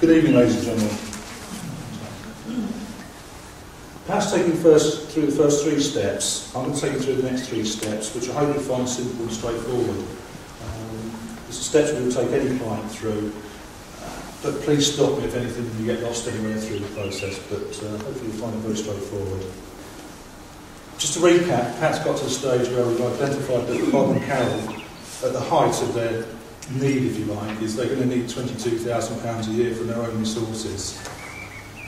Good evening, ladies and gentlemen. Perhaps taking through the first 3 steps, I'm going to take you through the next 3 steps, which I hope you'll find simple and straightforward. It's the steps we will take any client through, but please stop me if anything you get lost anywhere through the process, but hopefully you'll find it very straightforward. Just to recap, Pat's got to the stage where we've identified that Bob and Carol, at the height of their need, if you like, is they're going to need £22,000 a year from their own resources.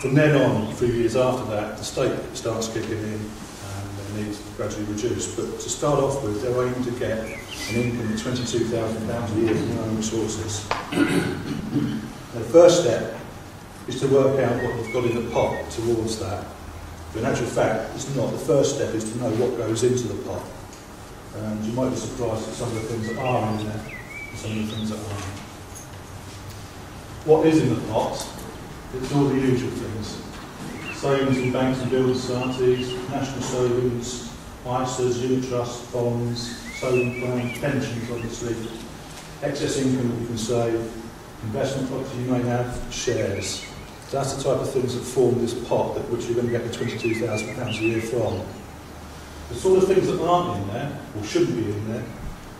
From then on, a few years after that, the state starts kicking in and their needs gradually reduce. But to start off with, they're aiming to get an income of £22,000 a year from their own resources. The first step is to work out what you've got in the pot towards that. But in actual fact, it's not. The first step is to know what goes into the pot. And you might be surprised at some of the things that are in there and some of the things that aren't. What is in the pot? It's all the usual things. Savings in banks and building societies, national savings, ISAs, unit trusts, bonds, saving plans, pensions obviously, excess income that you can save, investment property you may have, shares. So that's the type of things that form this pot that which you're going to get the £22,000 a year from. The sort of things that aren't in there, or shouldn't be in there,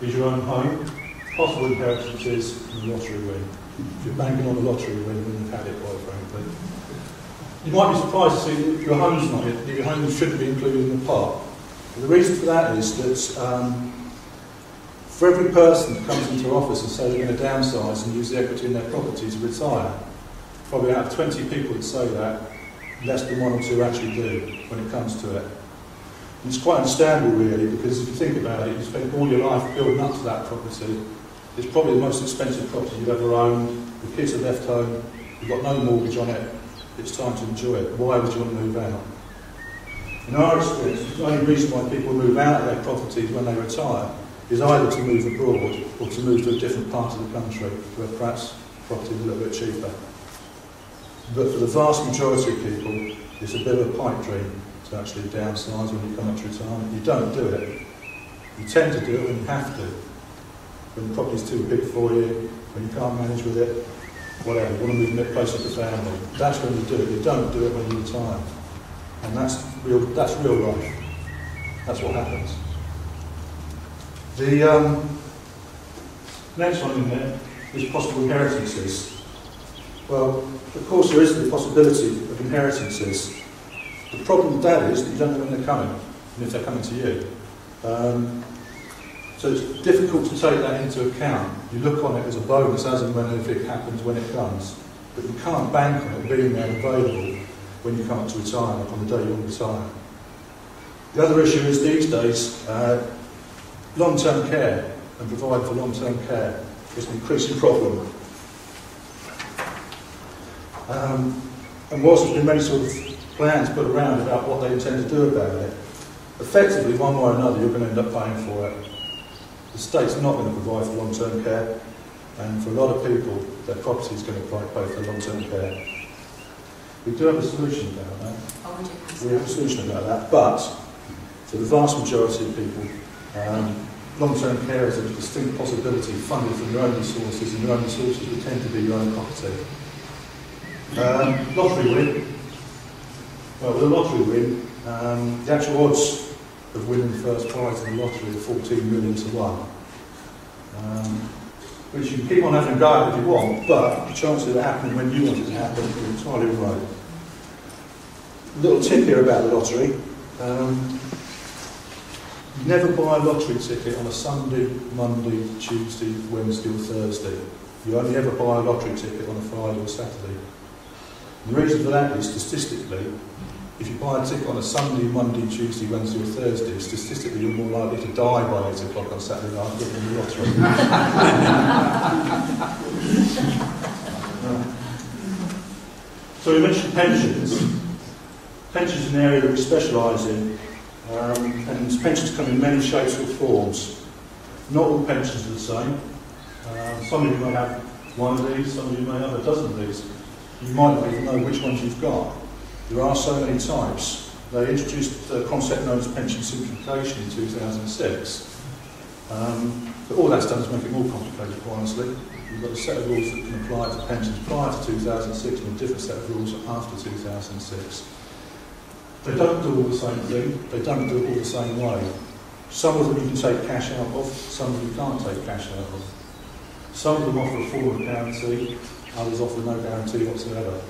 is your own home, possible inheritances, and lottery win. If you're banking on a lottery win, then you've had it, quite frankly. You might be surprised to see that your home's not it, that your home shouldn't be included in the pot. And the reason for that is that for every person that comes into office and say they're going to downsize and use the equity in their property to retire, probably out of 20 people that say that, less than 1 or 2 actually do when it comes to it. And it's quite understandable really, because if you think about it, you spend all your life building up to that property. It's probably the most expensive property you've ever owned. The kids are left home, you've got no mortgage on it, it's time to enjoy it. Why would you want to move out? In our experience, the only reason why people move out of their properties when they retire is either to move abroad or to move to a different part of the country where perhaps property is a little bit cheaper. But for the vast majority of people, it's a bit of a pipe dream to actually downsize when you come up to retirement. You don't do it. You tend to do it when you have to. When the property's too big for you, when you can't manage with it, whatever, you want to move a bit closer to family. That's when you do it. You don't do it when you retire. And that's real life. That's what happens. The next one in there is possible inheritances. Well, of course there is the possibility of inheritances. The problem with that is that you don't know when they're coming, and if they're coming to you. So it's difficult to take that into account. You look on it as a bonus as and when it happens, when it comes. But you can't bank on it being there and available when you come up to retirement, on the day you want to retire. The other issue is these days, long-term care and providing for long-term care is an increasing problem. And whilst there's been many sort of plans put around about what they intend to do about it, effectively, one way or another, you're going to end up paying for it. The state's not going to provide for long-term care, and for a lot of people, their property is going to pay for long-term care. We do have a solution about that. We have a solution about that, but for the vast majority of people, long-term care is a distinct possibility funded from your own resources, and your own resources will tend to be your own property. Lottery win. Well, with a lottery win, the actual odds of winning the first prize in the lottery are 14 million to 1. Which you can keep on having a go at if you want, but the chances of it happening when you want it to happen are entirely remote. A little tip here about the lottery. Never buy a lottery ticket on a Sunday, Monday, Tuesday, Wednesday or Thursday. You only ever buy a lottery ticket on a Friday or Saturday. And the reason for that is, statistically, if you buy a ticket on a Sunday, Monday, Tuesday, Wednesday or Thursday, statistically you're more likely to die by 8 o'clock on Saturday night than in the lottery. So we mentioned pensions. Pensions is an area that we specialise in, and pensions come in many shapes or forms. Not all pensions are the same. Some of you may have one of these, some of you may have a dozen of these. You might not even know which ones you've got. There are so many types. They introduced the concept known as pension simplification in 2006. But all that's done is make it more complicated, quite honestly. You've got a set of rules that can apply to pensions prior to 2006 and a different set of rules after 2006. They don't do all the same thing, they don't do it all the same way. Some of them you can take cash out of, some of them you can't take cash out of. Some of them offer a form of guarantee, others offer no guarantee whatsoever.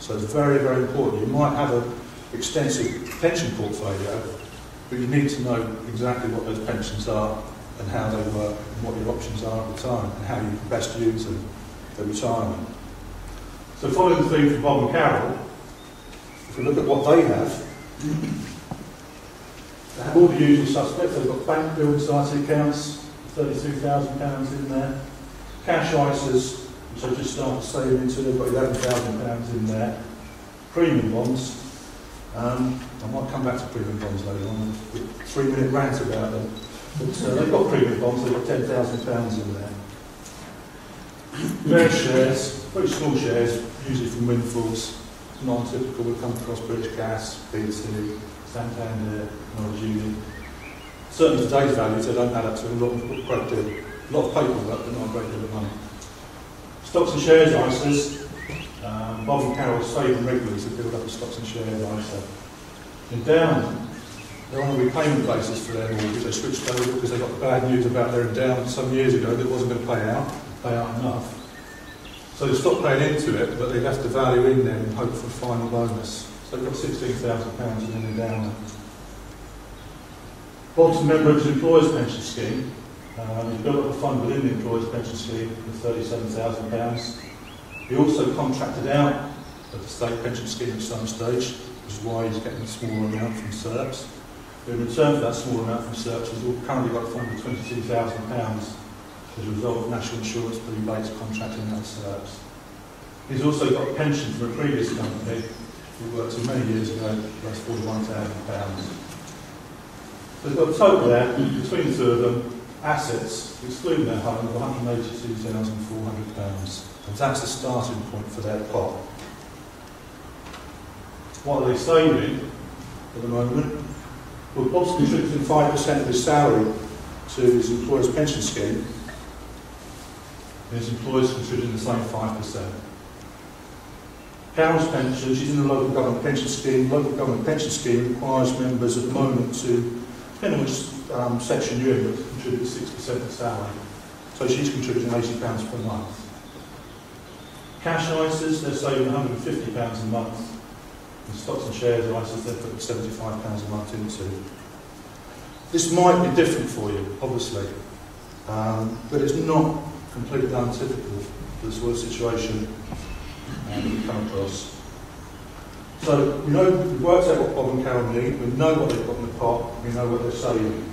So it's very, very important. You might have an extensive pension portfolio, but you need to know exactly what those pensions are and how they work and what your options are at the time and how you can best use them for retirement. So following the theme from Bob and Carol, if we look at what they have all the usual suspects. They've got bank bill society accounts, £32,000 in there, cash ISAs, which I just started saving into, they've got £11,000 in there, premium bonds. I might come back to premium bonds later on, a 3-minute rant about them. But they've got premium bonds, they've got £10,000 in there. Various shares, very small shares, usually from windfalls, non-typical. We've come across British Gas, BT, Santander, Norwich Union. Certainly today's values, they don't add up to a lot of paperwork, but not a great deal of money. Stocks and shares ISAs. Bob and Carol save them regularly to build up a stocks and shares ISA. Endowment, they're on a repayment basis for their mortgage. They switched over because they got bad news about their endowment some years ago that it wasn't going to pay out enough. So they stopped paying into it, but they left the value in there and hoped for a final bonus. So they've got £16,000 in an endowment. Bob's a member of his employer's pension scheme. He's built up a fund within the employer's pension scheme with £37,000. He also contracted out of the state pension scheme at some stage, which is why he's getting a smaller amount from SERPs. But in return for that small amount from SERPs, he's currently got a fund of £22,000 as a result of national insurance rebates contracting out of SERPs. He's also got a pension from a previous company he worked in many years ago, that's £41,000. So they've got a total there, between the two of them, assets, excluding their home, of £182,400. And that's the starting point for their pot. What are they saving at the moment? Well, Bob's contributing 5% of his salary to his employer's pension scheme, and his employer's contributing the same 5%. Carol's pension, she's in the local government pension scheme. The local government pension scheme requires members at the moment to, depending on which section you're in, contribute 6% of salary. So she's contributing £80 per month. Cash ISAs, they're saving £150 a month. And stocks and shares ISAs, they're putting £75 a month into. This might be different for you, obviously, but it's not completely untypical for the sort of situation that we come across. So we know, we've worked out what Bob and Carol need, we know what they've got in the pot, we know what they're saving.